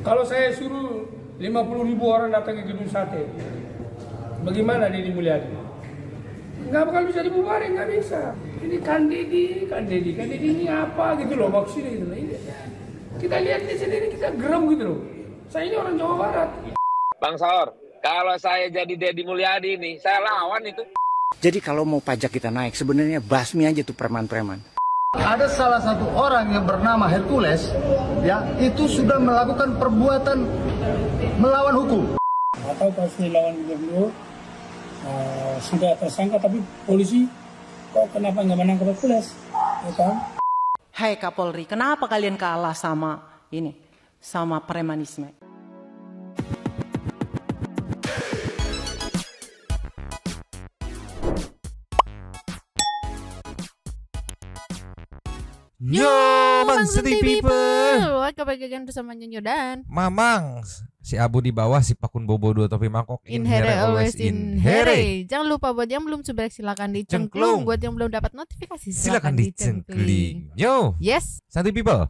Kalau saya suruh 50.000 orang datang ke gedung sate, bagaimana Deddy Mulyadi? Nggak bakal bisa dibubarin, nggak bisa. Ini kan Deddy ini apa gitu loh maksudnya gitu loh. Ini, kita lihat di sendiri, kita geram gitu loh. Saya ini orang Jawa Barat. Bang Saur, kalau saya jadi Deddy Mulyadi nih, saya lawan itu. Jadi kalau mau pajak kita naik, sebenarnya basmi aja tuh preman-preman. Ada salah satu orang yang bernama Hercules, ya, itu sudah melakukan perbuatan melawan hukum. Atau kasus lawan gubernur sudah tersangka, tapi polisi kok kenapa nggak menangkap Hercules? Ya kan? Hai Kapolri, kenapa kalian kalah sama ini, sama premanisme? Yo, Bang City People. Welcome back again bersama Nyonyo dan Mamang. Si Abu di bawah, si Pakun Bobo dua topi mangkok. In here always in here. Jangan lupa buat yang belum subscribe silakan dicengklung. Buat yang belum dapat notifikasi silakan dicengkling. Yo. Yes. City People.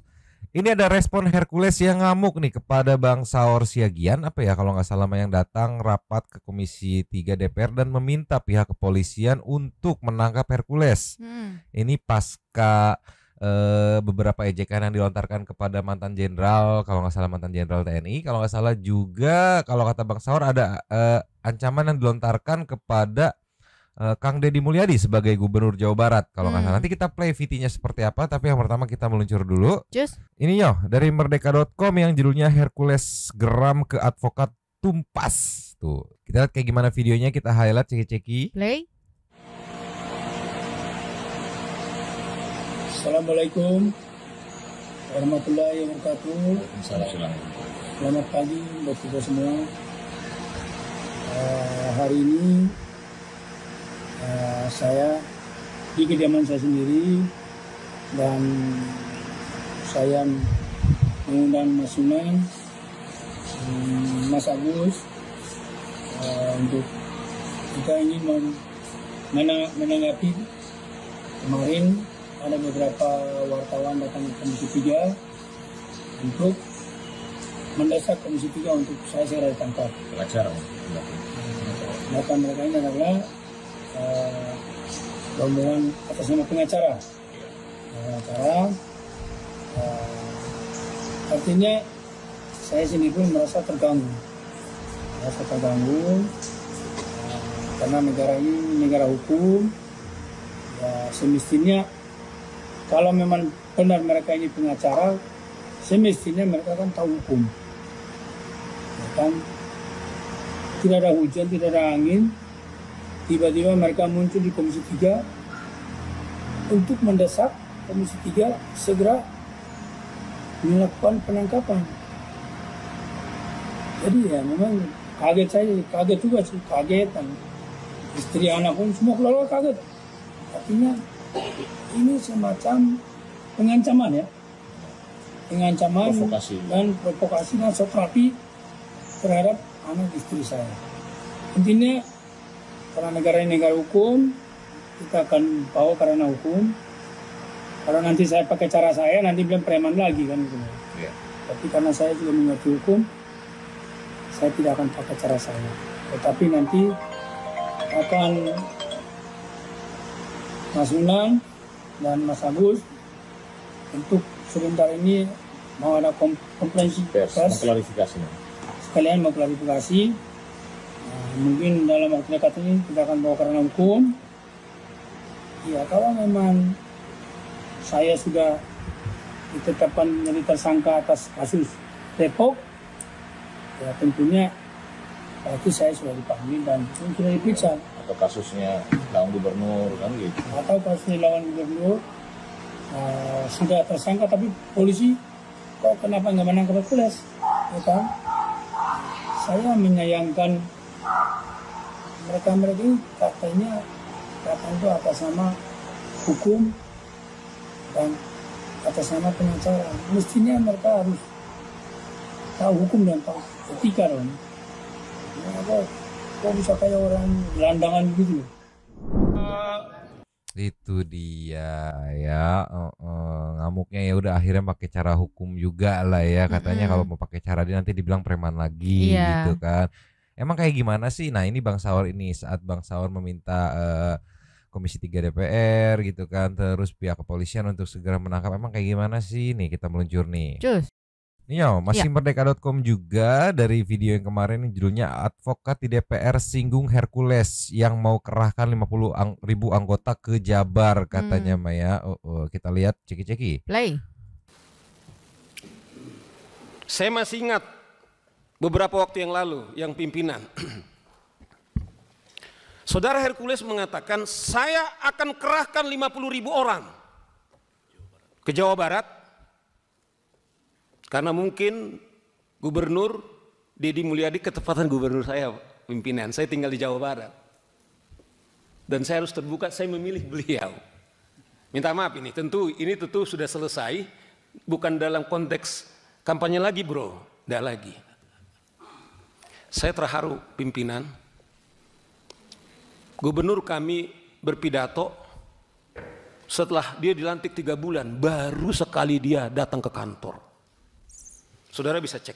Ini ada respon Hercules yang ngamuk nih kepada Bang Saur Siagian, apa ya kalau nggak salah, yang datang rapat ke Komisi 3 DPR dan meminta pihak kepolisian untuk menangkap Hercules. Ini pasca beberapa ejekan yang dilontarkan kepada mantan jenderal, kalau nggak salah mantan jenderal TNI, kalau nggak salah juga kalau kata Bang Saur ada ancaman yang dilontarkan kepada Kang Deddy Mulyadi sebagai Gubernur Jawa Barat, kalau nggak salah. Nanti kita play VT-nya seperti apa, tapi yang pertama kita meluncur dulu. Ini yo dari merdeka.com yang judulnya Hercules geram ke advokat tumpas. Tuh, kita lihat kayak gimana videonya, kita highlight ceki-ceki. Play. Assalamualaikum warahmatullahi wabarakatuh. Selamat pagi buat kita semua. Hari ini saya di kediaman saya sendiri dan saya mengundang Mas Sunan, Mas Agus untuk kita ingin menanggapi kemarin ada beberapa wartawan datang ke Komisi 3 untuk mendesak Komisi 3 untuk saya segera ditangkap. Mereka ini adalah rombongan atas nama pengacara. Artinya saya sendiri pun merasa terganggu. Karena negara ini negara hukum. Ya, semestinya kalau memang benar mereka ini pengacara, semestinya mereka kan tahu hukum. Ya kan? Tidak ada hujan, tidak ada angin, tiba-tiba mereka muncul di Komisi 3 untuk mendesak Komisi 3 segera melakukan penangkapan. Jadi ya memang kaget juga sih, kagetan. Istri anak pun semua keluarga kaget. Artinya ini semacam pengancaman ya, provokasi dan sokrapi terhadap anak istri saya. Intinya karena negara ini negara hukum, kita akan bawa karena hukum. Kalau nanti saya pakai cara saya, nanti bilang preman lagi kan gitu. Tapi karena saya juga mengerti hukum, saya tidak akan pakai cara saya. Tetapi nanti akan Mas Unang dan Mas Agus untuk sebentar ini mau ada komprehensif pers, sekalian mau klarifikasi. Mungkin dalam waktu dekat ini kita akan bawa karena hukum. Ya kalau memang saya sudah ditetapkan menjadi tersangka atas kasus Depok, ya tentunya itu saya sudah dipanggil dan sudah diperiksa. Atau kasusnya lawan gubernur kan gitu. Atau kasusnya lawan gubernur sudah tersangka, tapi polisi kok kenapa nggak menangkap Hercules? Ya kan? Saya menyayangkan mereka ini katanya itu atas nama hukum dan atas nama pengacara. Mestinya mereka harus tahu hukum dan tahu etika dong. Kok bisa kayak orang gelandangan gitu? Itu dia ya, ngamuknya ya udah akhirnya pakai cara hukum juga lah ya, katanya kalau mau pakai cara dia nanti dibilang preman lagi gitu kan. Emang kayak gimana sih? Nah ini Bang Saur ini saat Bang Saur meminta Komisi 3 DPR gitu kan, terus pihak kepolisian untuk segera menangkap, emang kayak gimana sih? Nih kita meluncur nih. Cus. Nio, masih merdeka.com juga dari video yang kemarin ini judulnya Advokat di DPR singgung Hercules yang mau kerahkan 50.000 anggota ke Jabar katanya Maya. Kita lihat ceki-ceki. Play. Saya masih ingat beberapa waktu yang lalu yang pimpinan Saudara Hercules mengatakan saya akan kerahkan 50.000 orang ke Jawa Barat. Karena mungkin Gubernur Deddy Mulyadi ketepatan gubernur saya pimpinan. Saya tinggal di Jawa Barat. Dan saya harus terbuka, saya memilih beliau. Minta maaf ini tentu sudah selesai. Bukan dalam konteks kampanye lagi bro. Tidak lagi. Saya terharu pimpinan. Gubernur kami berpidato. Setelah dia dilantik 3 bulan. Baru sekali dia datang ke kantor. Saudara bisa cek.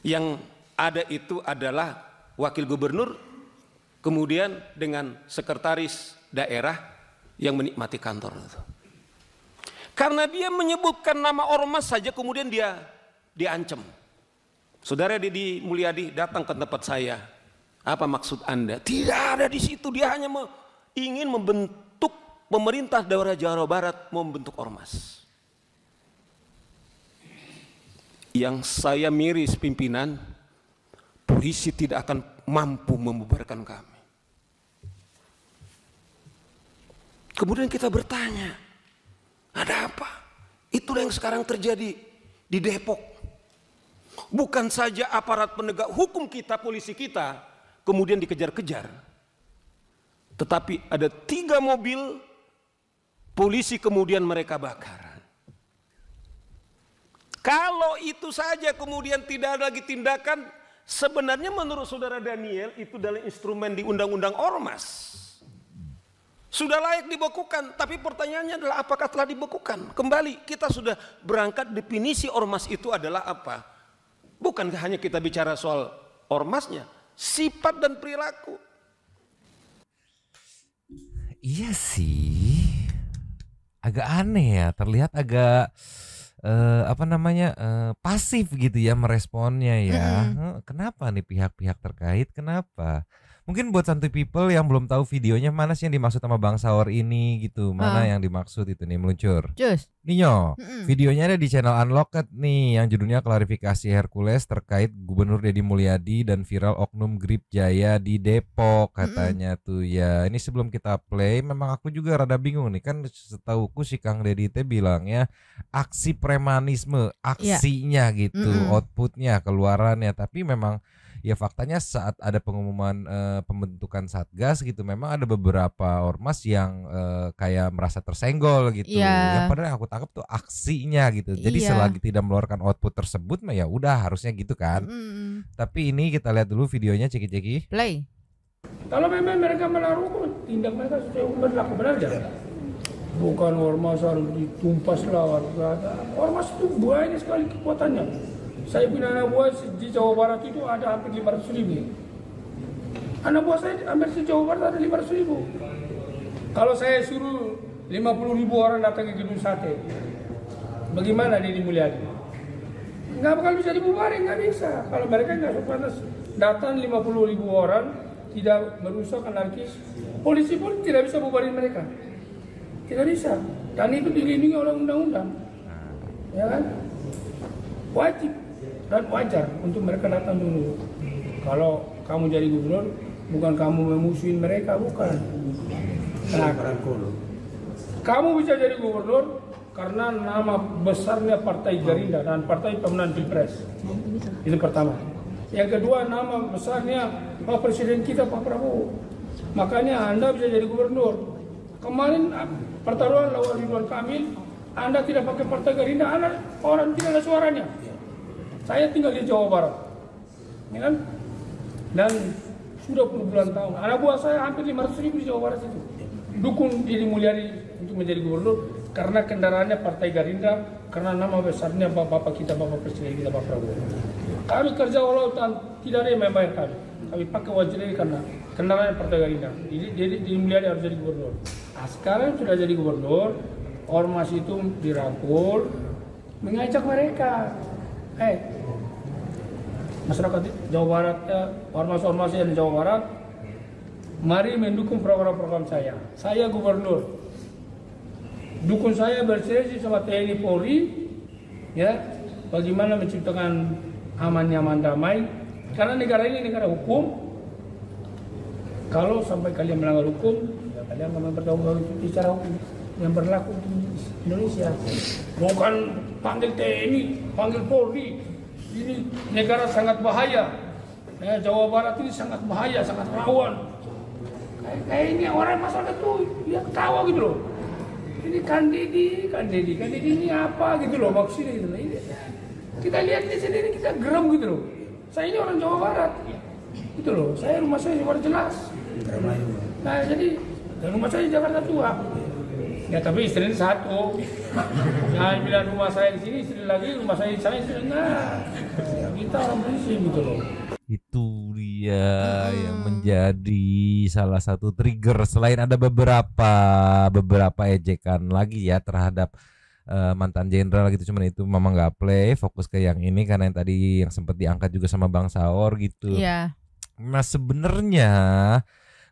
Yang ada itu adalah wakil gubernur, kemudian dengan sekretaris daerah yang menikmati kantor itu. Karena dia menyebutkan nama ormas saja kemudian dia diancam. Saudara Deddy Mulyadi datang ke tempat saya. Apa maksud Anda? Tidak ada di situ, dia hanya ingin membentuk pemerintah daerah Jawa Barat, membentuk ormas. Yang saya miris pimpinan, polisi tidak akan mampu membubarkan kami. Kemudian kita bertanya, ada apa? Itulah yang sekarang terjadi di Depok. Bukan saja aparat penegak hukum kita, polisi kita, kemudian dikejar-kejar. Tetapi ada 3 mobil polisi kemudian mereka bakar. Kalau itu saja kemudian tidak ada lagi tindakan, sebenarnya menurut saudara Daniel itu adalah instrumen di undang-undang ormas. Sudah layak dibekukan, tapi pertanyaannya adalah apakah telah dibekukan? Kembali kita sudah berangkat definisi ormas itu adalah apa? Bukan hanya kita bicara soal ormasnya, sifat dan perilaku. Iya sih, agak aneh ya, terlihat agak pasif gitu ya meresponnya ya. Kenapa nih pihak-pihak terkait? Kenapa? Mungkin buat santuy people yang belum tahu videonya, mana sih yang dimaksud sama Bang Saur ini gitu? Mana yang dimaksud itu nih meluncur? Cus. Nio, videonya ada di channel Unlocked nih yang judulnya klarifikasi Hercules terkait Gubernur Deddy Mulyadi dan viral oknum Grip Jaya di Depok katanya tuh ya. Ini sebelum kita play, memang aku juga rada bingung nih, kan setauku si Kang Deddy teh bilangnya aksi premanisme, aksinya gitu, outputnya, keluarannya, tapi memang ya faktanya saat ada pengumuman pembentukan satgas gitu, memang ada beberapa ormas yang kayak merasa tersenggol gitu. Yang padahal yang aku tangkap tuh aksinya gitu. Jadi selagi tidak mengeluarkan output tersebut, mah ya udah harusnya gitu kan. Tapi ini kita lihat dulu videonya, ceki-ceki. Play. Kalau memang mereka melakukan tindak mereka sudah berlaku benar aja. Bukan ormas harus ditumpas lah. Ormas itu banyak sekali kekuatannya. Saya punya anak buah di Jawa Barat itu ada hampir 500.000. Anak buah saya hampir di Jawa Barat ada 500.000. Kalau saya suruh 50.000 orang datang ke gedung sate, bagaimana Deddy Mulyadi? Nggak bakal bisa dibubarin, nggak bisa. Kalau mereka nggak pantas datang 50.000 orang, tidak merusak anarkis, polisi pun tidak bisa bubarin mereka. Tidak bisa. Dan itu dilindungi oleh undang-undang. Ya kan? Wajib dan wajar untuk mereka datang dulu. Kalau kamu jadi gubernur, bukan kamu memusuhin mereka, bukan. Nah, kamu bisa jadi gubernur karena nama besarnya Partai Gerindra dan Partai Pemenang Pilpres. Itu pertama. Yang kedua, nama besarnya Pak Presiden kita Pak Prabowo. Makanya Anda bisa jadi gubernur. Kemarin pertaruhan lawan Ridwan Kamil, Anda tidak pakai Partai Gerindra, Anda orang tidak ada suaranya. Saya tinggal di Jawa Barat, ya kan? Dan sudah puluh bulan tahun. Anak buah saya hampir 500.000 di Jawa Barat itu. mendukung Deddy Mulyadi untuk menjadi gubernur karena kendaraannya Partai Gerindra, karena nama besarnya Bapak kita, Bapak Presiden kita, Pak Prabowo. Kami kerja walau tidak ada yang membayar kami. Kami pakai wajib ini karena kendaraannya Partai Gerindra. Jadi Deddy Mulyadi harus jadi gubernur. Nah, sekarang sudah jadi gubernur, ormas itu dirangkul, mengajak mereka. Masyarakat Jawa Barat, ormas-ormas yang di Jawa Barat, mari mendukung program-program saya. Saya gubernur. Dukung saya berselisih sama TNI Polri, ya, bagaimana menciptakan aman, nyaman, damai. Karena negara ini negara hukum. Kalau sampai kalian melanggar hukum, ya kalian akan bertanggung jawab secara hukum yang berlaku di Indonesia. Bukan panggil TNI, panggil Polri. Ini negara sangat bahaya. Ya, Jawa Barat ini sangat bahaya, sangat rawan. Kayak ini orang masyarakat tuh ya ketawa gitu loh. Ini kan Deddy ini apa gitu loh maksudnya gitu loh. Ini, kita lihat di sini kita geram gitu loh. Saya ini orang Jawa Barat, gitu loh. Saya rumah saya Jawa Barat jelas. Nah jadi rumah saya Jakarta Tua. Ya tapi istri ini satu. Jangan bilang rumah saya di sini, istri lagi rumah saya di sana. Nah kita orang bersih gitu loh. Itu dia yang menjadi salah satu trigger, selain ada beberapa ejekan lagi ya terhadap mantan jenderal gitu, cuman itu mama nggak play, fokus ke yang ini karena yang tadi yang sempat diangkat juga sama Bang Saur gitu. Iya. Nah sebenarnya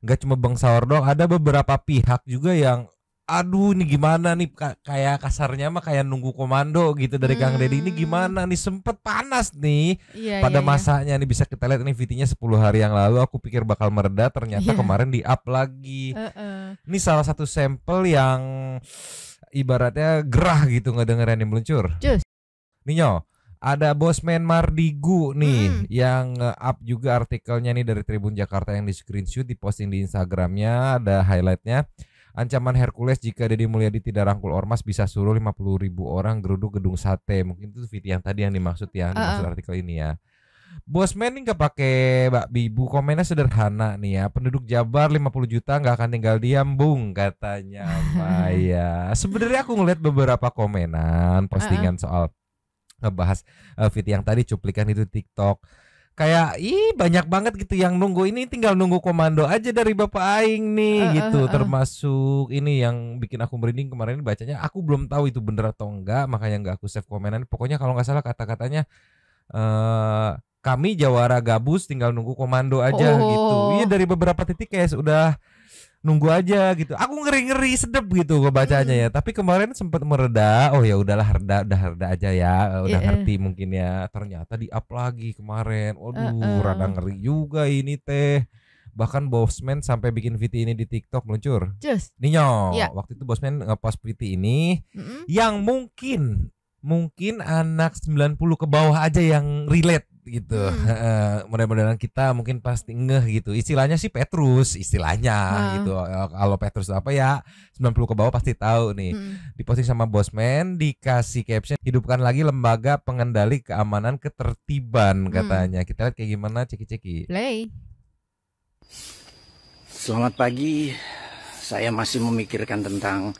nggak cuma Bang Saur doang, ada beberapa pihak juga yang aduh ini gimana nih, kayak kasarnya mah kayak nunggu komando gitu dari Kang Deddy. Ini gimana nih, sempet panas nih pada masanya nih, bisa kita lihat ini VT-nya 10 hari yang lalu aku pikir bakal mereda, ternyata kemarin di up lagi. Ini salah satu sampel yang ibaratnya gerah gitu ngedengerin yang meluncur. Ninyo, ada Bosman Mardigu nih yang up juga artikelnya nih dari Tribun Jakarta yang di screenshot diposting di Instagramnya, ada highlightnya. Ancaman Hercules jika Deddy Mulyadi tidak rangkul ormas bisa suruh 50.000 orang geruduk gedung sate. Mungkin itu video yang tadi yang dimaksud ya, dimaksud artikel ini ya. Bosman ini gak pakai Mbak Bibu, komennya sederhana nih ya. Penduduk Jabar 50 juta gak akan tinggal diam bung, katanya Maya. Sebenarnya aku ngeliat beberapa komenan postingan soal ngebahas video yang tadi cuplikan itu TikTok. Kayak banyak banget gitu yang nunggu, ini tinggal nunggu komando aja dari Bapak Aing nih gitu. Termasuk ini yang bikin aku merinding kemarin bacanya, aku belum tahu itu bener atau enggak, makanya nggak aku save komenan. Pokoknya kalau nggak salah kata-katanya kami Jawara Gabus tinggal nunggu komando aja gitu. Iya, dari beberapa titik kayak sudah nunggu aja gitu. Aku ngeri-ngeri sedep gitu bacanya ya. Tapi kemarin sempat mereda. Oh ya udahlah, reda aja ya. Udah ngerti mungkin ya. Ternyata di up lagi kemarin. Waduh, rada ngeri juga ini teh. Bahkan Bosman sampai bikin VT ini di TikTok meluncur. Ninyo, waktu itu Bosman ngepost VT ini yang mungkin anak 90 ke bawah aja yang relate gitu. Mudah-mudahan kita mungkin pasti ngeh gitu. Istilahnya sih Petrus istilahnya gitu. Kalau Petrus apa ya 90 ke bawah pasti tahu nih. Diposting sama Bosman, dikasih caption hidupkan lagi lembaga pengendali keamanan ketertiban katanya. Kita lihat kayak gimana, ceki-ceki. Play. Selamat pagi. Saya masih memikirkan tentang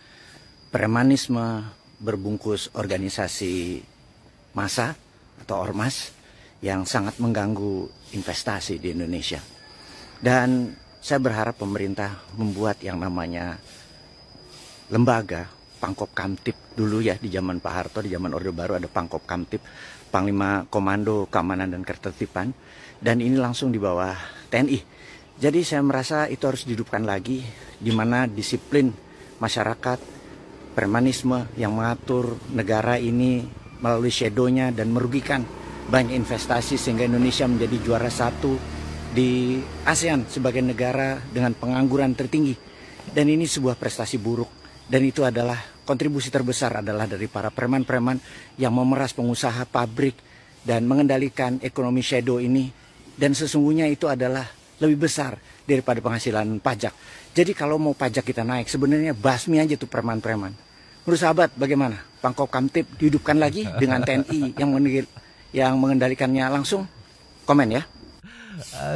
premanisme berbungkus organisasi massa atau ormas yang sangat mengganggu investasi di Indonesia. Dan saya berharap pemerintah membuat yang namanya lembaga Pangkop Kamtib dulu ya, di zaman Pak Harto, di zaman Orde Baru ada Pangkop Kamtib, Panglima Komando Keamanan dan Ketertiban, dan ini langsung di bawah TNI. Jadi saya merasa itu harus dihidupkan lagi, di mana disiplin masyarakat, premanisme yang mengatur negara ini melalui shadow-nya dan merugikan banyak investasi sehingga Indonesia menjadi juara 1 di ASEAN sebagai negara dengan pengangguran tertinggi. Dan ini sebuah prestasi buruk, dan itu adalah kontribusi terbesar adalah dari para preman-preman yang memeras pengusaha pabrik dan mengendalikan ekonomi shadow ini, dan sesungguhnya itu adalah lebih besar daripada penghasilan pajak. Jadi kalau mau pajak kita naik, sebenarnya basmi aja tuh preman-preman. Menurut sahabat bagaimana? Pangkop Kamtib dihidupkan lagi dengan TNI yang mengendalikannya langsung? Komen ya.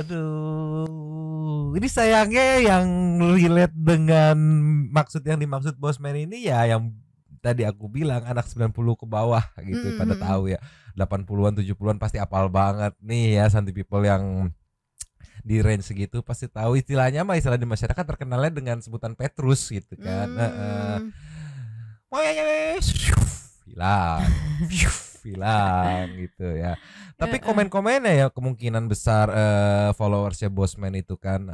Aduh, Ini sayangnya yang relate dengan maksud yang dimaksud Bosman ini ya yang tadi aku bilang anak 90 ke bawah gitu pada tahu ya. 80-an 70-an pasti apal banget nih ya Santi people yang di range segitu pasti tahu istilahnya mah istilah di masyarakat terkenalnya dengan sebutan Petrus gitu kan. Hilang gitu ya. Tapi komen-komennya ya kemungkinan besar followersnya Bosman itu kan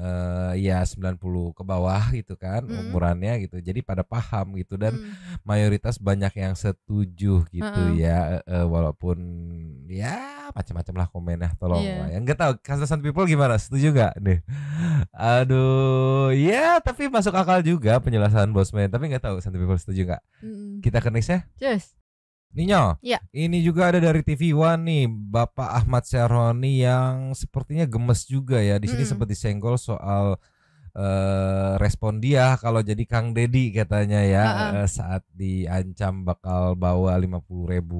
ya 90 ke bawah gitu kan umurannya gitu. Jadi pada paham gitu dan mayoritas banyak yang setuju gitu ya walaupun ya macam-macam lah komennya tolong lah. Yang enggak tahu Kasasan people gimana? Setuju enggak nih? Aduh, ya tapi masuk akal juga penjelasan Bosman, tapi enggak tahu Santi people setuju enggak? Kita ke next ya? Yes. Ninyo, ini juga ada dari TV One nih, Bapak Ahmad Syaroni yang sepertinya gemes juga ya. Di sini sempat disenggol soal respon dia kalau jadi Kang Deddy katanya ya saat diancam bakal bawa 50.000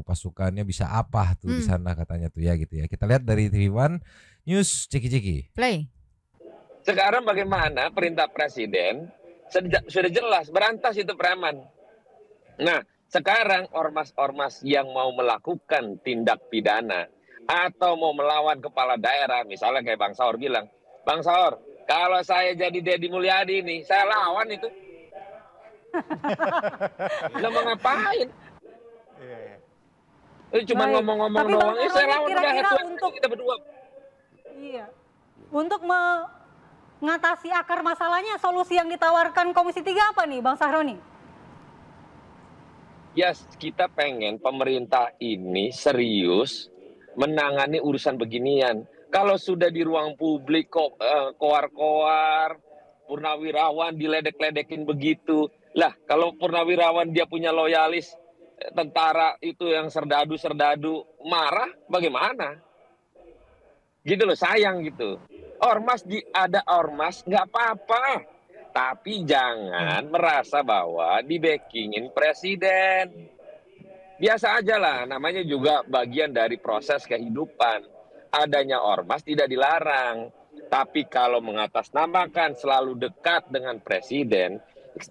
pasukannya bisa apa tuh di sana katanya tuh ya gitu ya. Kita lihat dari TV One News ceki-ceki. Play. Sekarang bagaimana perintah presiden sudah jelas berantas itu preman. Nah, sekarang ormas-ormas yang mau melakukan tindak pidana atau mau melawan kepala daerah, misalnya kayak Bang Saur bilang, Bang Saur, kalau saya jadi Deddy Mulyadi nih, saya lawan itu. Lah mau ngapain? Cuma ngomong-ngomong doang, saya lawan kira-kira untuk kita berdua. Iya. Untuk mengatasi akar masalahnya, solusi yang ditawarkan Komisi 3 apa nih, Bang Sahroni? Ya, kita pengen pemerintah ini serius menangani urusan beginian. Kalau sudah di ruang publik kok koar-koar, purnawirawan diledek-ledekin begitu. Lah, kalau purnawirawan dia punya loyalis tentara itu yang serdadu-serdadu marah, bagaimana? Gitu loh, sayang gitu. Ormas ada ormas nggak apa-apa. Tapi jangan merasa bahwa di-backingin presiden. Biasa aja lah, namanya juga bagian dari proses kehidupan. Adanya ormas tidak dilarang. Tapi kalau mengatasnamakan selalu dekat dengan presiden,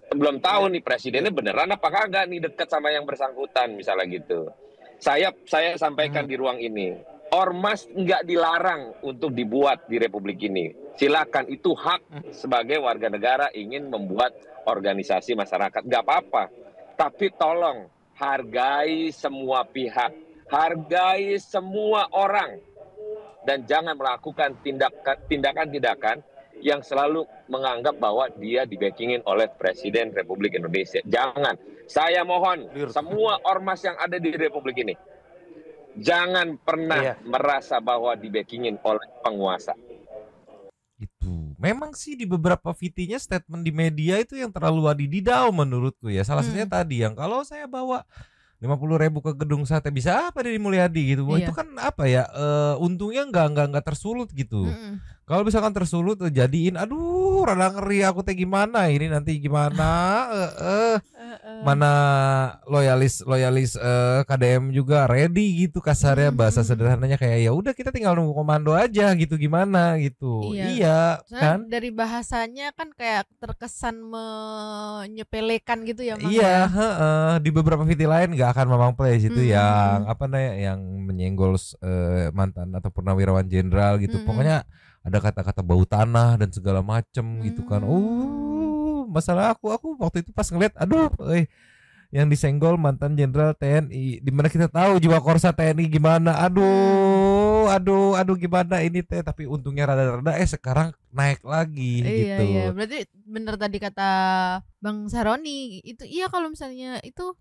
belum tahu nih presidennya beneran apa kagak nih dekat sama yang bersangkutan misalnya gitu. Saya sampaikan di ruang ini, ormas nggak dilarang untuk dibuat di Republik ini. Silakan, itu hak sebagai warga negara ingin membuat organisasi masyarakat, nggak apa-apa. Tapi tolong hargai semua pihak, hargai semua orang, dan jangan melakukan tindakan-tindakan yang selalu menganggap bahwa dia di-backingin oleh Presiden Republik Indonesia. Jangan. Saya mohon semua ormas yang ada di Republik ini, jangan pernah merasa bahwa di-backingin oleh penguasa. Itu memang sih di beberapa VT-nya statement di media itu yang terlalu wadididau menurutku ya. Salah satunya tadi yang kalau saya bawa 50.000 ke gedung sate bisa apa Deddy Mulyadi gitu. Wah, itu kan apa ya, untungnya nggak tersulut gitu. Kalau misalkan tersulut jadiin aduh rada ngeri aku teh gimana ini nanti gimana mana loyalis KDM juga ready gitu kasarnya, bahasa sederhananya kayak ya udah kita tinggal nunggu komando aja gitu gimana gitu. Iya kan dari bahasanya kan kayak terkesan menyepelekan gitu ya Mang. Iya di beberapa video lain nggak akan Mamang Play gitu yang apa namanya yang menyenggol mantan atau purnawirawan jenderal gitu. Pokoknya ada kata-kata bau tanah dan segala macem gitu kan. Masalah aku waktu itu pas ngeliat aduh yang disenggol mantan jenderal TNI, dimana kita tahu jiwa korsa TNI gimana. Aduh gimana ini teh, tapi untungnya rada-rada sekarang naik lagi gitu. Iya, berarti bener tadi kata Bang Saroni itu. Iya, kalau misalnya itu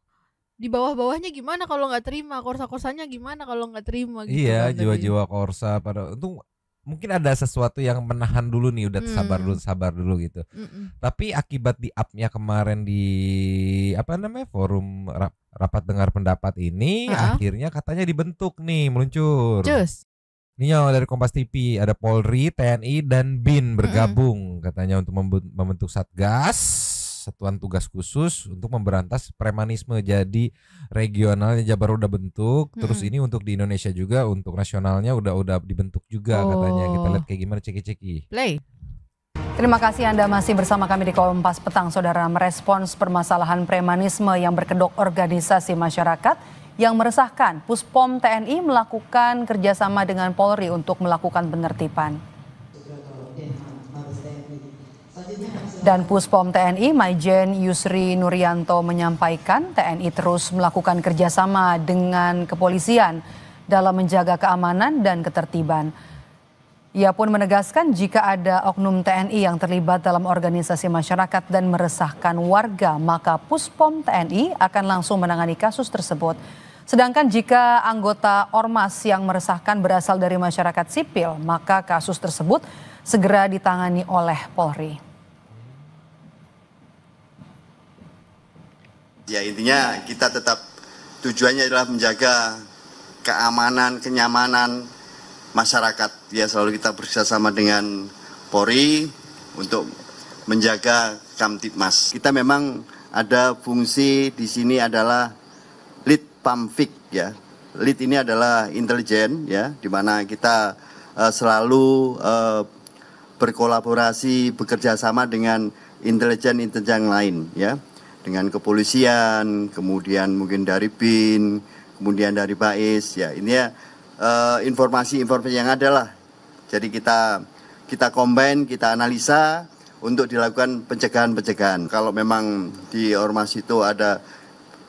di bawah-bawahnya gimana kalau nggak terima, korsa-korsanya gimana kalau nggak terima gitu. Iya, jiwa-jiwa korsa pada untung mungkin ada sesuatu yang menahan dulu nih, udah sabar dulu gitu. Tapi akibat di up-nya kemarin di apa namanya forum rapat dengar pendapat ini, akhirnya katanya dibentuk nih, meluncur. Ini dari Kompas TV ada Polri, TNI dan BIN bergabung katanya untuk membentuk Satgas, Satuan Tugas Khusus untuk memberantas premanisme. Jadi regionalnya Jabar udah bentuk, terus ini untuk di Indonesia juga untuk nasionalnya udah dibentuk juga katanya. Kita lihat kayak gimana ceki-ceki. Play. Terima kasih Anda masih bersama kami di Kompas Petang. Saudara, merespons permasalahan premanisme yang berkedok organisasi masyarakat yang meresahkan, Puspom TNI melakukan kerjasama dengan Polri untuk melakukan penertiban. Dan Puspom TNI Maijen Yusri Nuryanto menyampaikan TNI terus melakukan kerjasama dengan kepolisian dalam menjaga keamanan dan ketertiban. Ia pun menegaskan jika ada oknum TNI yang terlibat dalam organisasi masyarakat dan meresahkan warga, maka Puspom TNI akan langsung menangani kasus tersebut. Sedangkan jika anggota ormas yang meresahkan berasal dari masyarakat sipil, maka kasus tersebut segera ditangani oleh Polri. Ya, intinya kita tetap tujuannya adalah menjaga keamanan, kenyamanan masyarakat. Ya, selalu kita bekerjasama dengan Polri untuk menjaga Kamtibmas. Kita memang ada fungsi di sini adalah lead pamfik, ya. Lead ini adalah intelijen, ya, di mana kita selalu berkolaborasi, bekerja sama dengan intelijen lain, ya, dengan kepolisian, kemudian mungkin dari BIN, kemudian dari BAIS, ya. Ini informasi-informasi yang ada lah. Jadi kita combine, kita analisa untuk dilakukan pencegahan-pencegahan. Kalau memang di ormas itu ada,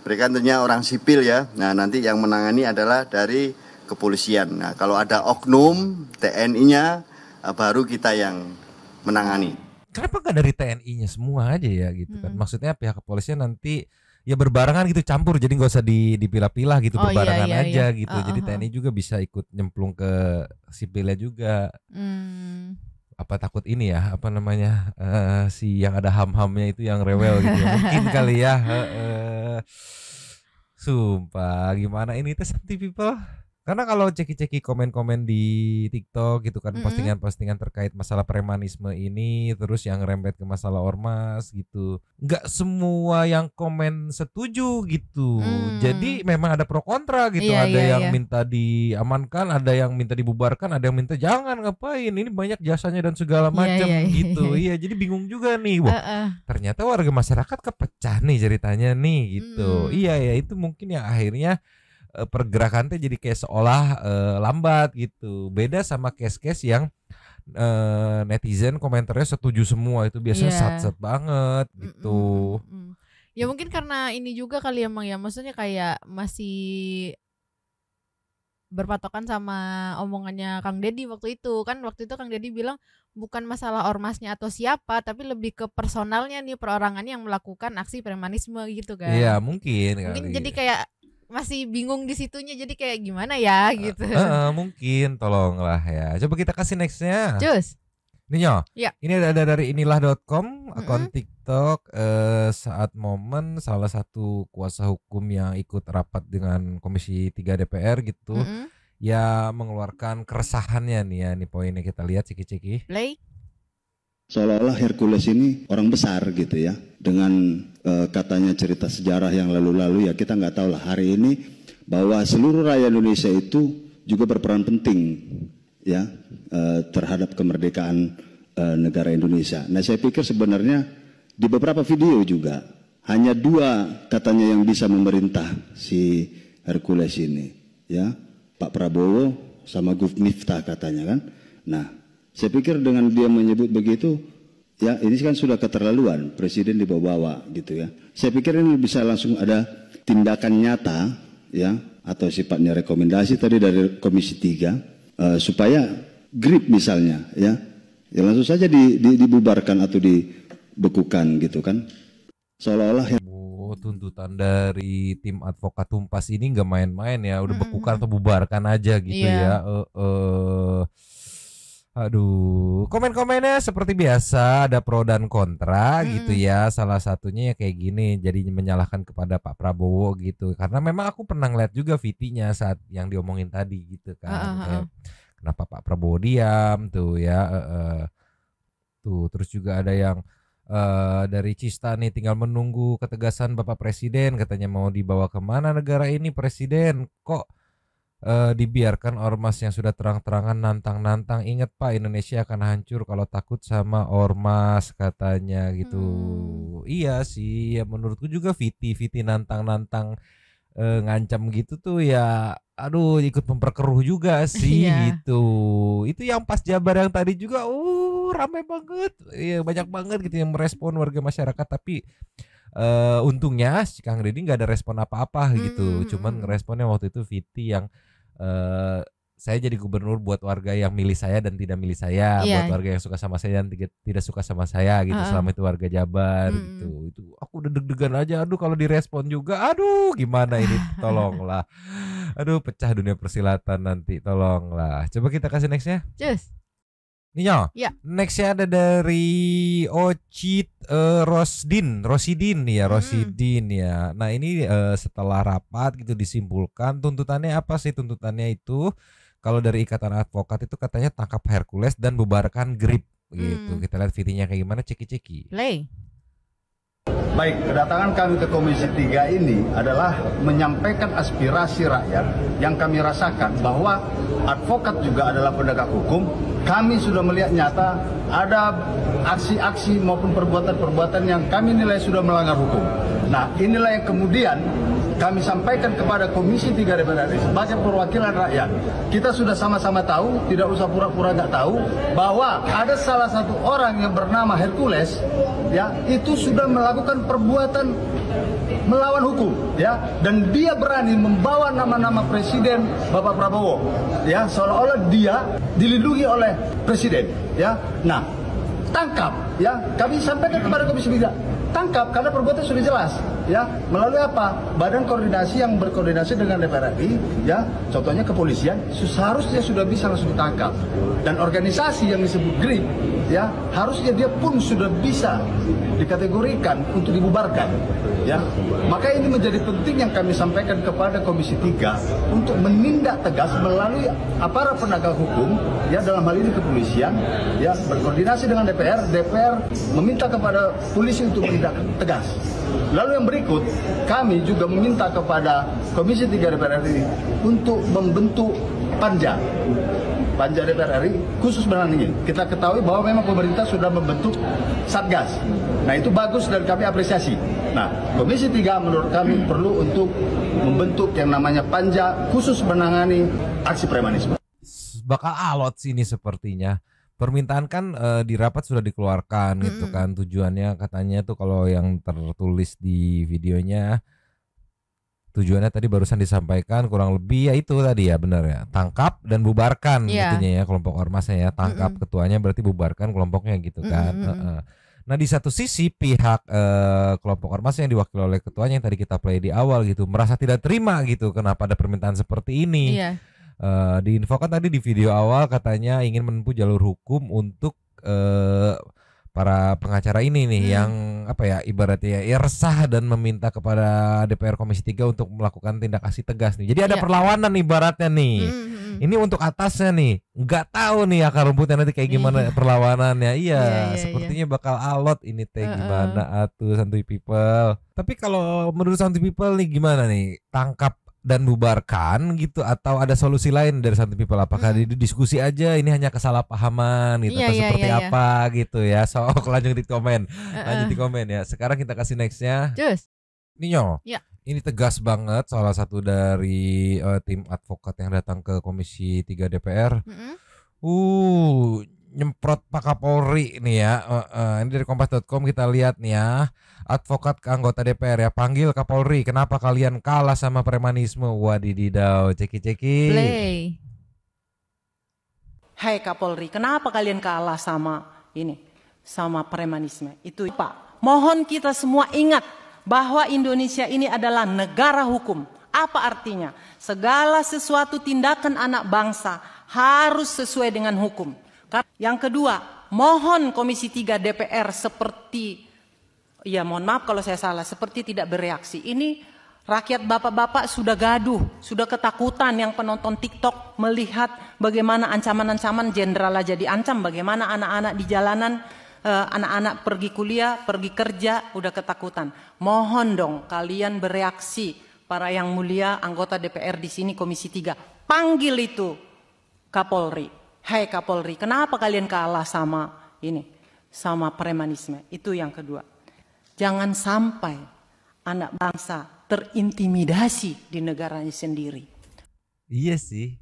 mereka tentunya orang sipil, ya. Nah, nanti yang menangani adalah dari kepolisian. Nah, kalau ada oknum TNI-nya, baru kita yang menangani. Kenapa nggak dari TNI-nya semua aja ya gitu kan? Maksudnya pihak kepolisian nanti ya berbarengan gitu, campur, jadi nggak usah dipilah-pilah gitu, berbarengan aja gitu. Jadi TNI juga bisa ikut nyemplung ke sipilnya juga. Apa takut ini ya, apa namanya, si yang ada ham-hamnya itu yang rewel gitu ya. Mungkin kali ya. Sumpah, gimana ini tes anti people? Karena kalau ceki-ceki komen-komen di TikTok gitu kan, postingan-postingan terkait masalah premanisme ini, terus yang rembet ke masalah ormas gitu, nggak semua yang komen setuju gitu. Jadi memang ada pro kontra gitu. Ada yang minta diamankan, ada yang minta dibubarkan, ada yang minta jangan ngapain, ini banyak jasanya dan segala macam gitu. Iya, jadi bingung juga nih. Wah, ternyata warga masyarakat kepecah nih ceritanya nih gitu. Iya ya, itu mungkin yang akhirnya pergerakan teh jadi kayak seolah lambat gitu. Beda sama case-case yang netizen komentarnya setuju semua, itu biasanya sat-sat banget gitu. Ya mungkin karena ini juga kali emang ya, maksudnya kayak masih berpatokan sama omongannya Kang Deddy waktu itu. Kan waktu itu Kang Deddy bilang bukan masalah ormasnya atau siapa, tapi lebih ke personalnya nih, perorangannya yang melakukan aksi premanisme gitu kan. Iya, mungkin jadi kayak masih bingung di situnya, jadi kayak gimana ya gitu. Mungkin tolonglah ya. Coba kita kasih nextnya. Cus. Ninyo. Ya. Ini ada dari inilah.com, akun TikTok saat momen salah satu kuasa hukum yang ikut rapat dengan Komisi 3 DPR gitu. Ya mengeluarkan keresahannya nih ya. Nih poinnya kita lihat ciki-ciki. Play. Seolah-olah Hercules ini orang besar gitu ya, dengan katanya cerita sejarah yang lalu-lalu, ya kita nggak tahu lah hari ini bahwa seluruh rakyat Indonesia itu juga berperan penting ya terhadap kemerdekaan negara Indonesia. Nah, saya pikir sebenarnya di beberapa video juga hanya dua katanya yang bisa memerintah si Hercules ini, ya, Pak Prabowo sama Gus Miftah katanya kan. Nah, saya pikir dengan dia menyebut begitu, ya ini kan sudah keterlaluan, presiden dibawa-bawa gitu ya. Saya pikir ini bisa langsung ada tindakan nyata ya, atau sifatnya rekomendasi tadi dari Komisi 3 supaya grip misalnya ya langsung saja dibubarkan atau dibekukan gitu kan. Seolah-olah tuntutan dari tim advokat Tumpas ini nggak main-main ya, udah bekukan atau bubarkan aja gitu ya. Aduh, komen-komennya seperti biasa ada pro dan kontra gitu ya. Salah satunya ya kayak gini, jadi menyalahkan kepada Pak Prabowo gitu. Karena memang aku pernah ngeliat juga VT-nya saat yang diomongin tadi gitu kan. Kayak, kenapa Pak Prabowo diam tuh ya. Tuh terus juga ada yang dari Cista nih, tinggal menunggu ketegasan Bapak Presiden, katanya mau dibawa kemana negara ini Presiden, kok dibiarkan ormas yang sudah terang-terangan nantang-nantang. Ingat Pak, Indonesia akan hancur kalau takut sama ormas katanya gitu. Iya sih, ya menurutku juga Viti nantang-nantang ngancam gitu tuh ya, aduh ikut memperkeruh juga sih gitu. Itu yang pas Jabar yang tadi juga, ramai banget, ya banyak banget gitu yang merespon warga masyarakat. Tapi untungnya si Kang Deddy nggak ada respon apa-apa gitu, cuman ngeresponnya waktu itu Viti yang saya jadi gubernur buat warga yang milih saya dan tidak milih saya, buat warga yang suka sama saya dan tidak suka sama saya gitu, selama itu warga Jabar gitu. Itu aku udah deg-degan aja, aduh kalau direspon juga, aduh gimana ini, tolonglah. Aduh pecah dunia persilatan nanti, tolonglah. Coba kita kasih nextnya. Ninyo, nextnya ada dari Ocit Rosidin ya. Nah ini setelah rapat gitu disimpulkan, tuntutannya apa sih? Tuntutannya itu kalau dari Ikatan Advokat itu katanya tangkap Hercules dan bubarkan GRIP gitu. Kita lihat videonya kayak gimana, ceki-ceki. Play. Baik, kedatangan kami ke Komisi 3 ini adalah menyampaikan aspirasi rakyat yang kami rasakan bahwa advokat juga adalah penegak hukum. Kami sudah melihat nyata ada aksi-aksi maupun perbuatan-perbuatan yang kami nilai sudah melanggar hukum. Nah, inilah yang kemudian kami sampaikan kepada Komisi 3 DPR RI sebagai perwakilan rakyat. Kita sudah sama-sama tahu, tidak usah pura-pura nggak tahu, bahwa ada salah satu orang yang bernama Hercules, ya, itu sudah melakukan perbuatan melawan hukum, ya, dan dia berani membawa nama-nama Presiden Bapak Prabowo, ya, seolah-olah dia dilindungi oleh Presiden, ya. Nah, tangkap, ya, kami sampaikan kepada Komisi 3. Tangkap karena perbuatan sudah jelas, ya, melalui apa? Badan koordinasi yang berkoordinasi dengan DPR RI, ya, contohnya kepolisian, seharusnya sudah bisa langsung ditangkap. Dan organisasi yang disebut GRIP, ya, harusnya dia pun sudah bisa dikategorikan untuk dibubarkan, ya. Maka ini menjadi penting yang kami sampaikan kepada Komisi 3 untuk menindak tegas melalui aparat penegak hukum, ya, dalam hal ini kepolisian, ya, berkoordinasi dengan DPR meminta kepada polisi untuk menindak tegas. Lalu yang berikut, kami juga meminta kepada Komisi 3 DPR RI untuk membentuk Panja DPR RI khusus menangani. Kita ketahui bahwa memang pemerintah sudah membentuk Satgas. Nah, itu bagus dan kami apresiasi. Nah, Komisi 3 menurut kami perlu untuk membentuk yang namanya Panja khusus menangani aksi premanisme. Bakal alot sini sepertinya. Permintaan kan di rapat sudah dikeluarkan gitu kan. Tujuannya katanya tuh kalau yang tertulis di videonya, tujuannya tadi barusan disampaikan kurang lebih ya itu tadi ya, benar ya, tangkap dan bubarkan gitunya ya kelompok ormasnya ya. Tangkap ketuanya berarti bubarkan kelompoknya gitu kan. Nah di satu sisi pihak kelompok ormas yang diwakili oleh ketuanya yang tadi kita play di awal gitu merasa tidak terima gitu, kenapa ada permintaan seperti ini. Diinfokan tadi di video awal katanya ingin menempuh jalur hukum untuk para pengacara ini nih yang apa ya, ibaratnya ya resah dan meminta kepada DPR Komisi 3 untuk melakukan tindak aksi tegas nih. Jadi ada perlawanan ibaratnya nih. Ini untuk atasnya nih, nggak tahu nih akar rumputnya nanti kayak gimana perlawanannya. Sepertinya bakal alot ini teh. Gimana atuh Santuy People. Tapi kalau menurut Santuy People nih gimana nih, tangkap dan bubarkan gitu atau ada solusi lain dari Santuy People? Apakah diskusi aja ini hanya kesalahpahaman gitu atau seperti apa gitu ya? Sok lanjut di komen. Ya. Sekarang kita kasih nextnya. Ninyo. Ini tegas banget salah satu dari tim advokat yang datang ke Komisi 3 DPR. Nyemprot Pak Kapolri nih ya. Ini dari kompas.com kita lihat nih ya. Advokat ke anggota DPR ya, panggil Kapolri, kenapa kalian kalah sama premanisme? Wadididaw, ceki-ceki. Play. Hai Kapolri, kenapa kalian kalah sama premanisme? Itu Pak. Mohon kita semua ingat bahwa Indonesia ini adalah negara hukum. Apa artinya? Segala sesuatu tindakan anak bangsa harus sesuai dengan hukum. Yang kedua, mohon Komisi 3 DPR mohon maaf kalau saya salah, seperti tidak bereaksi. Ini rakyat bapak-bapak sudah gaduh, sudah ketakutan yang penonton TikTok melihat bagaimana ancaman-ancaman jenderal aja diancam, bagaimana anak-anak di jalanan, anak-anak pergi kuliah, pergi kerja, udah ketakutan. Mohon dong kalian bereaksi, para yang mulia anggota DPR di sini Komisi 3. panggil itu Kapolri. Hai Kapolri, kenapa kalian kalah sama ini? Sama premanisme. Itu yang kedua. Jangan sampai anak bangsa terintimidasi di negaranya sendiri. Iya sih.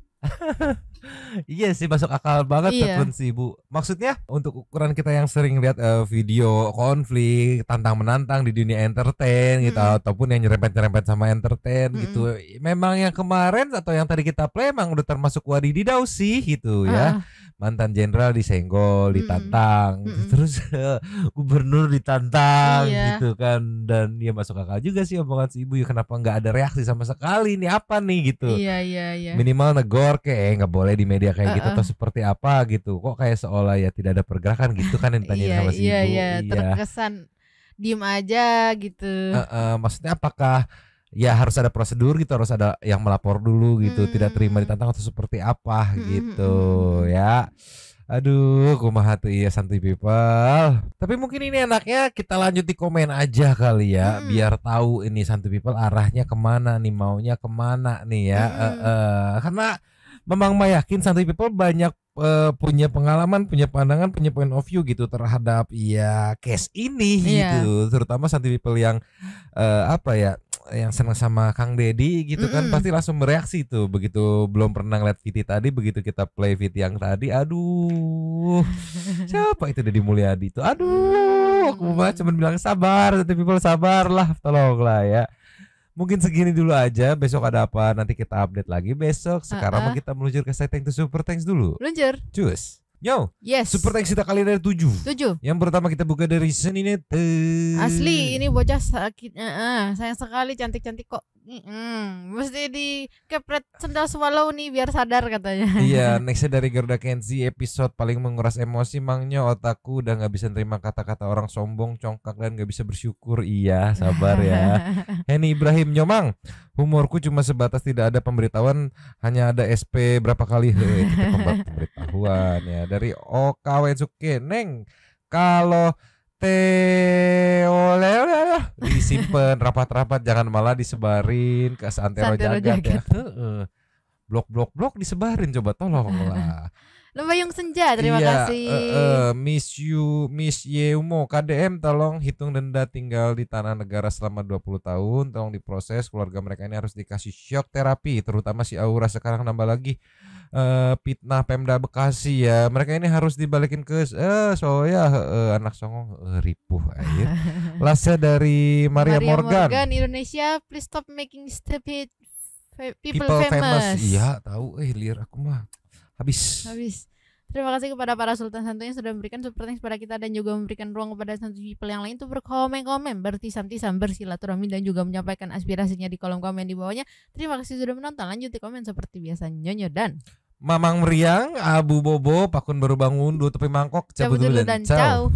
Iya sih, masuk akal banget telepon sih Bu. Maksudnya untuk ukuran kita yang sering lihat video konflik tantang menantang di dunia entertain gitu, ataupun yang nyerempet-nyerempet sama entertain gitu. Memang yang kemarin atau yang tadi kita play emang udah termasuk wadididau sih gitu ya. Mantan jenderal disenggol, ditantang, terus gubernur ditantang gitu kan. Dan ya masuk akal juga sih omongan si Ibu, ya kenapa nggak ada reaksi sama sekali, ini apa nih gitu. Iya. Minimal negor kayak nggak boleh di media kayak gitu atau seperti apa gitu. Kok kayak seolah ya tidak ada pergerakan gitu kan yang ditanyain sama si Ibu. Iya, terkesan diem aja gitu. Maksudnya apakah ya harus ada prosedur gitu, harus ada yang melapor dulu gitu, tidak terima ditantang atau seperti apa gitu ya. Aduh, kumaha tuh iya santuy people. Tapi mungkin ini enaknya kita lanjut di komen aja kali ya, biar tahu ini santuy people arahnya kemana nih, maunya kemana nih ya. Karena memang yakin santuy people banyak punya pengalaman, punya pandangan, punya point of view gitu terhadap ya case ini gitu. Terutama santuy people yang yang senang sama Kang Deddy gitu kan, pasti langsung bereaksi tuh begitu belum pernah ngeliat VT tadi, begitu kita play VT yang tadi, aduh siapa itu Deddy Mulyadi tuh, aduh aku mah cuman bilang sabar, santuy people sabarlah, tolonglah ya. Mungkin segini dulu aja, besok ada apa nanti kita update lagi besok. Sekarang kita meluncur ke Thanks to Super Thanks dulu. Luncur. Cus. Yo, yes. Super Thanks kita kali dari 7. Yang pertama kita buka dari Seninete. Asli, ini bocah sakit. Sayang sekali, cantik-cantik kok. Mesti dikepret sendal swallow nih biar sadar katanya. Iya, nextnya dari Gerda Kenzi, episode paling menguras emosi mangnya, otakku udah nggak bisa terima kata-kata orang sombong, congkak dan nggak bisa bersyukur. Iya, sabar ya. Henny Ibrahim Nyomang, humorku cuma sebatas tidak ada pemberitahuan, hanya ada SP berapa kali. Kita pemberitahuan ya. Dari OKW Suke, Neng, kalau oleh disimpan rapat-rapat, jangan malah disebarin ke Santero Jagat ya. Blok disebarin, coba tolonglah. Lembayung Senja, terima kasih. Miss Yeumo KDM, tolong hitung denda tinggal di tanah negara selama 20 tahun, tolong diproses, keluarga mereka ini harus dikasih shock terapi, terutama si Aura sekarang nambah lagi fitnah Pemda Bekasi ya, mereka ini harus dibalikin ke anak songong ripuh air. Lasnya dari Maria Morgan, Indonesia, please stop making stupid people famous. Iya tahu, liar aku mah habis. Terima kasih kepada para sultan santuy yang sudah memberikan super thanks pada kita dan juga memberikan ruang kepada santuy people yang lain untuk berkomen-komen, bertisam-tisam, bersilaturahmi dan juga menyampaikan aspirasinya di kolom komen di bawahnya. Terima kasih sudah menonton. Lanjut di komen seperti biasa, Nyonyo dan Mamang Meriang, Abu Bobo, Pakun baru bangun, 2 tepi mangkok, cabut dulu dan ciao.